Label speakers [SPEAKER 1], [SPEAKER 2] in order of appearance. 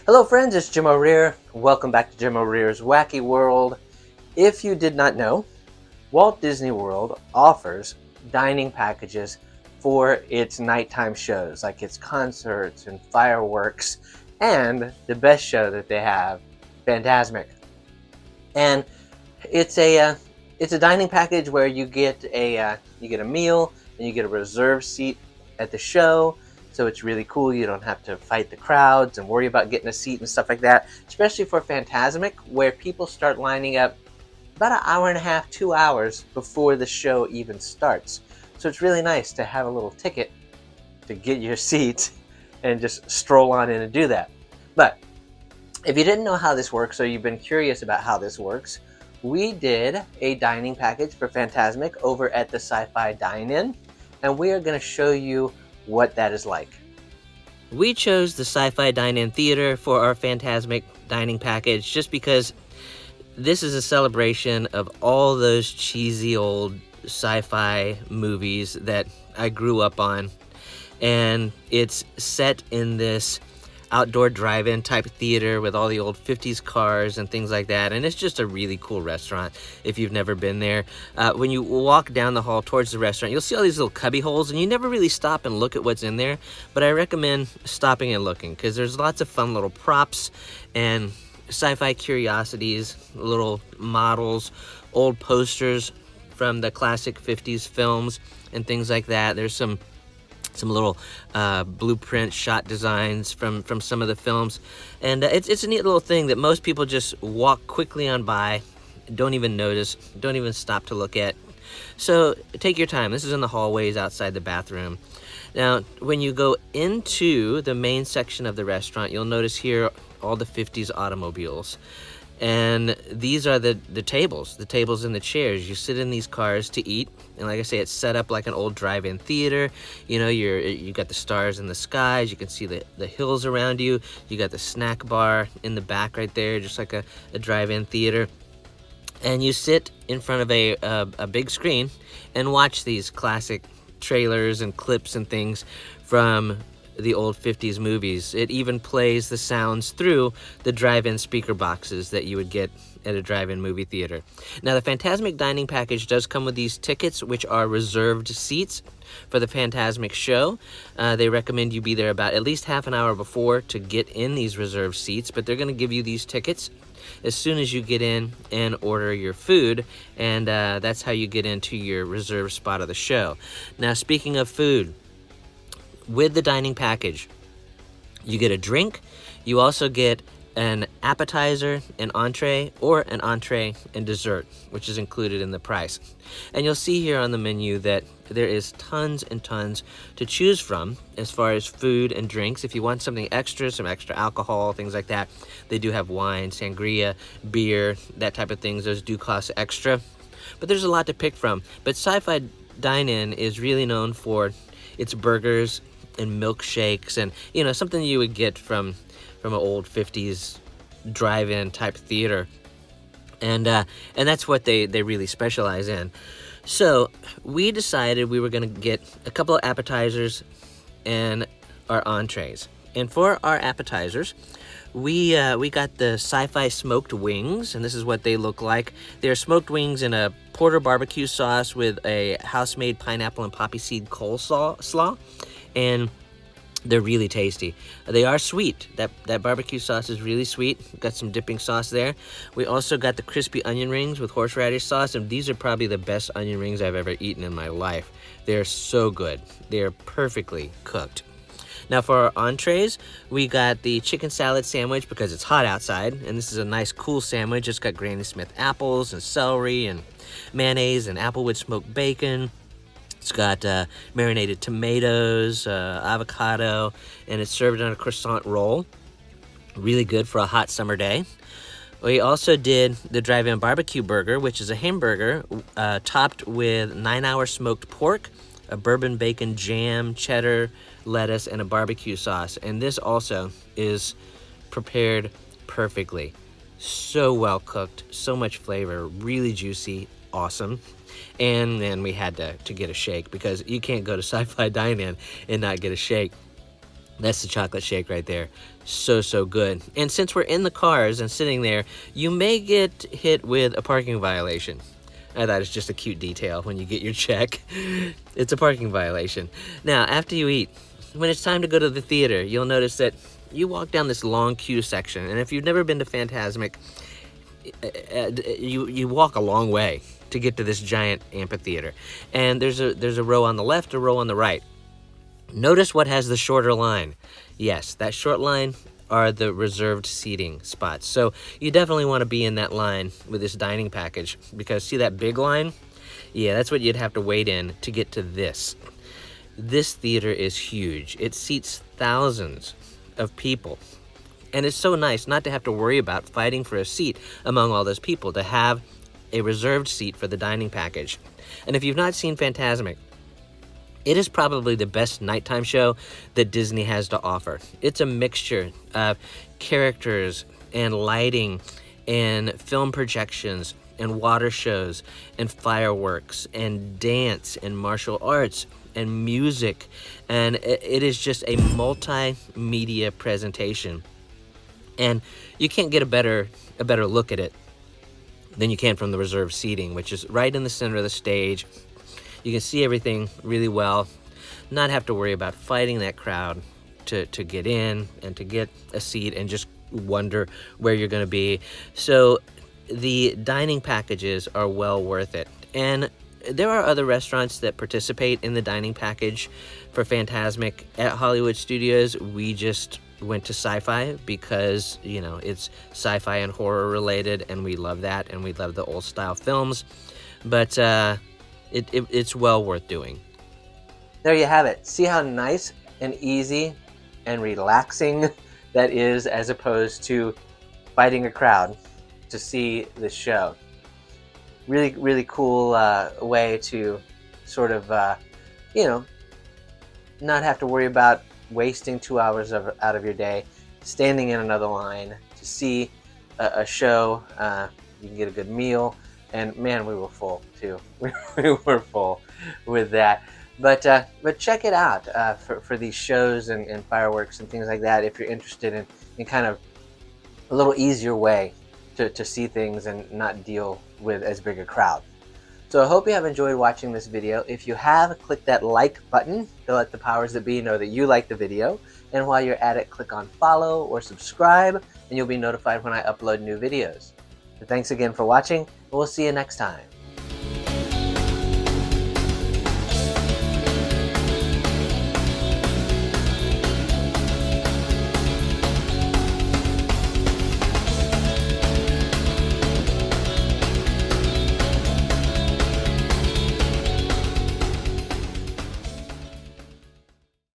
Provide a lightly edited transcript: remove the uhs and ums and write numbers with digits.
[SPEAKER 1] Hello friends, it's Jim O'Rear. Welcome back to Jim O'Rear's Wacky World. If you did not know, Walt Disney World offers dining packages for its nighttime shows, like its concerts and fireworks, and the best show that they have, Fantasmic. And it's a dining package where you get a meal and you get a reserved seat at the show. So it's really cool. You don't have to fight the crowds and worry about getting a seat and stuff like that, especially for Fantasmic, where people start lining up about an hour and a half, 2 hours before the show even starts. So it's really nice to have a little ticket to get your seat and just stroll on in and do that. But if you didn't know how this works, or you've been curious about how this works, we did a dining package for Fantasmic over at the Sci-Fi Dine-In, and we are going to show you what that is like.
[SPEAKER 2] We chose the Sci-Fi Dine-In Theater for our Fantasmic dining package just because this is a celebration of all those cheesy old sci-fi movies that I grew up on. And it's set in this outdoor drive-in type theater with all the old 50s cars and things like that, and it's just a really cool restaurant if you've never been there. When you walk down the hall towards the restaurant, you'll see all these little cubby holes, and you never really stop and look at what's in there, but I recommend stopping and looking because there's lots of fun little props and sci-fi curiosities, little models, old posters from the classic 50s films and things like that. There's some little blueprint shot designs from some of the films, and it's a neat little thing that most people just walk quickly on by, don't even notice, don't even stop to look at. So take your time. This is in the hallways outside the bathroom. Now, when you go into the main section of the restaurant, you'll notice here all the 50s automobiles. And these are the tables and the chairs. You sit in these cars to eat, and like I say, it's set up like an old drive-in theater. You know, you got the stars in the skies. You can see the hills around you. You got the snack bar in the back right there, just like a drive-in theater. And you sit in front of a big screen and watch these classic trailers and clips and things from the old 50s movies. It even plays the sounds through the drive-in speaker boxes that you would get at a drive-in movie theater. Now, the Fantasmic dining package does come with these tickets, which are reserved seats for the Fantasmic show. They recommend you be there about at least half an hour before to get in these reserved seats, but they're going to give you these tickets as soon as you get in and order your food, and that's how you get into your reserved spot of the show. Now, speaking of food, with the dining package, you get a drink. You also get an appetizer, an entree, or an entree and dessert, which is included in the price. And you'll see here on the menu that there is tons and tons to choose from as far as food and drinks. If you want something extra, some extra alcohol, things like that, they do have wine, sangria, beer, that type of things. Those do cost extra, but there's a lot to pick from. But Sci-Fi Dine-In is really known for its burgers and milkshakes, and something you would get from an old 50s drive-in type theater, and that's what they really specialize in. So we decided we were going to get a couple of appetizers and our entrees. And for our appetizers, we got the Sci-Fi smoked wings, and this is what they look like. They're smoked wings in a porter barbecue sauce with a house-made pineapple and poppy seed coleslaw, and they're really tasty. They are sweet. That barbecue sauce is really sweet. Got some dipping sauce there. We also got the crispy onion rings with horseradish sauce, and these are probably the best onion rings I've ever eaten in my life. They're so good. They're perfectly cooked. Now, for our entrees, we got the chicken salad sandwich because it's hot outside, and this is a nice cool sandwich. It's got Granny Smith apples and celery and mayonnaise and applewood smoked bacon. It's got marinated tomatoes, avocado, and it's served on a croissant roll. Really good for a hot summer day. We also did the drive-in barbecue burger, which is a hamburger topped with 9-hour smoked pork, a bourbon bacon jam, cheddar, lettuce, and a barbecue sauce. And this also is prepared perfectly. So well cooked, so much flavor, really juicy, awesome. And then we had to get a shake because you can't go to Sci-Fi Dine-In and not get a shake. That's the chocolate shake right there. So good. And since we're in the cars and sitting there, you may get hit with a parking violation. I thought it's just a cute detail when you get your check. It's a parking violation. Now, after you eat, when it's time to go to the theater, you'll notice that you walk down this long queue section. And if you've never been to Fantasmic, you walk a long way to get to this giant amphitheater. And there's a row on the left, a row on the right. Notice what has the shorter line. Yes, that short line are the reserved seating spots. So you definitely want to be in that line with this dining package, because see that big line? Yeah, that's what you'd have to wait in to get to this. This theater is huge. It seats thousands of people. And it's so nice not to have to worry about fighting for a seat among all those people, to have a reserved seat for the dining package. And if you've not seen Fantasmic, it is probably the best nighttime show that Disney has to offer. It's a mixture of characters and lighting and film projections and water shows and fireworks and dance and martial arts and music. And it is just a multimedia presentation. And you can't get a better look at it than you can from the reserved seating, which is right in the center of the stage. You can see everything really well, not have to worry about fighting that crowd to get in and to get a seat and just wonder where you're going to be. So the dining packages are well worth it. And there are other restaurants that participate in the dining package for Fantasmic at Hollywood Studios. We just went to Sci-Fi because, you know, it's sci-fi and horror related, and we love that, and we love the old style films. But it's well worth doing.
[SPEAKER 1] There you have it. See how nice and easy and relaxing that is, as opposed to fighting a crowd to see the show. Really, really cool way to sort of, not have to worry about wasting 2 hours out of your day standing in another line to see a show. You can get a good meal. And man, we were full too. We were full with that. But check it out for these shows and fireworks and things like that, if you're interested in kind of a little easier way to see things and not deal with as big a crowd. So I hope you have enjoyed watching this video. If you have, click that like button to let the powers that be know that you like the video. And while you're at it, click on follow or subscribe, and you'll be notified when I upload new videos. So thanks again for watching, and we'll see you next time.